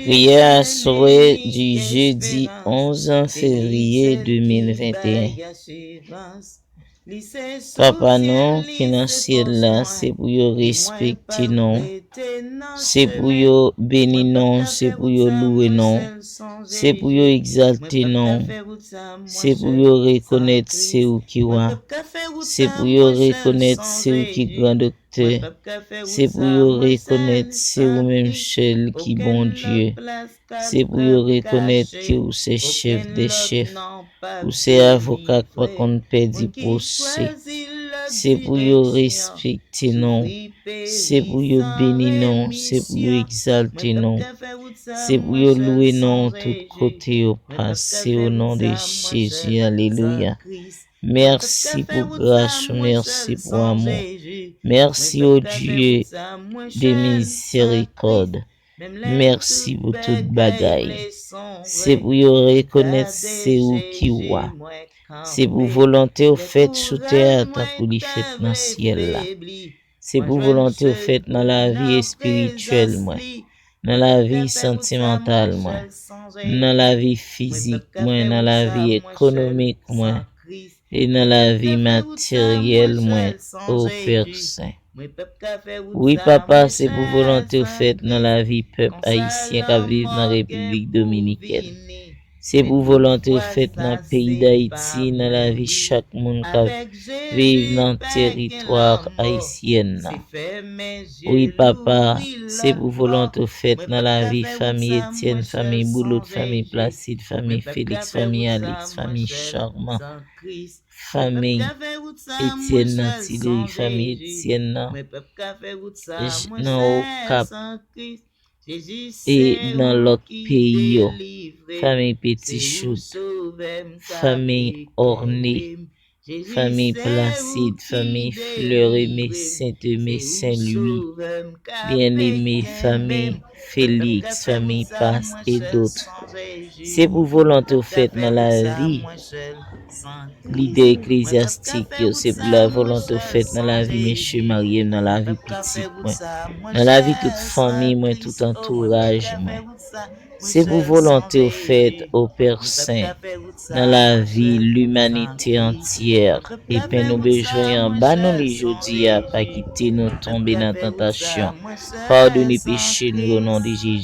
Prière à souhait du jeudi 11 février 2021. Papa non, qui dans le ciel là, c'est pour yo respecter non. C'est pour yo bénir non, c'est pour yo louer non. C'est pour yo exalter non. C'est pour yo reconnaître c'est où qui wa. C'est pour yo reconnaître c'est où qui grand docteur. C'est pour yo reconnaître c'est où même seul qui bon Dieu. C'est pour yo reconnaître que ou c'est chef des chefs. Ou c'est avocat pas qu'on perdit procès. C'est pour yo respecter non. C'est pour yo bénir non. C'est pour yo exalter non. C'est pour yo louer non tout côté yo passer au nom de Jésus. Alléluia. Merci pour grâce, merci pour amour. Merci au Dieu de miséricorde. Merci pour toute bagaille. C'est pour yo reconnaître c'est où qui wa. C'est pour volonté au fait sous terre tant pour li fait dans ciel là. C'est pour volonté au fait dans la vie spirituelle moi, dans la vie sentimentale moi, dans la vie physique moi, dans la vie économique moi, et dans la vie matérielle moi, au Père Saint. Oui, papa, c'est pour volonté au fait dans la vie peuple haïtien qui vit dans la République dominicaine. C'est pour volonté au fait dans le pays d'Haïti, dans la vie chaque monde qui vit dans le territoire haïtien. Oui, papa, c'est pour volonté au fait dans la vie famille Étienne, famille Boulot, famille Placide, famille Félix, famille Alex, famille Charmant, famille Étienne Nantilly, famille Étienne non au Cap et dans l'autre pays, famille Petit Choute, famille Ornée, famille Placide, famille Fleur-Aimée, Saint-Aimé, Saint-Louis, bien-aimé, famille Félix, famille Passe et d'autres. C'est pour volonté au fait dans la vie. L'idée ecclésiastique, c'est pour la volonté au fait dans la vie, monsieur marié, dans la vie petite, dans la vie toute famille, moi, tout entourage, moi. C'est pour volonté au fait au Père Saint, dans la vie, l'humanité entière. Et puis nous besoin en bas nous les jeudi à pas quitter nous tomber dans la tentation. Pardonnez péché nous au nom de Jésus.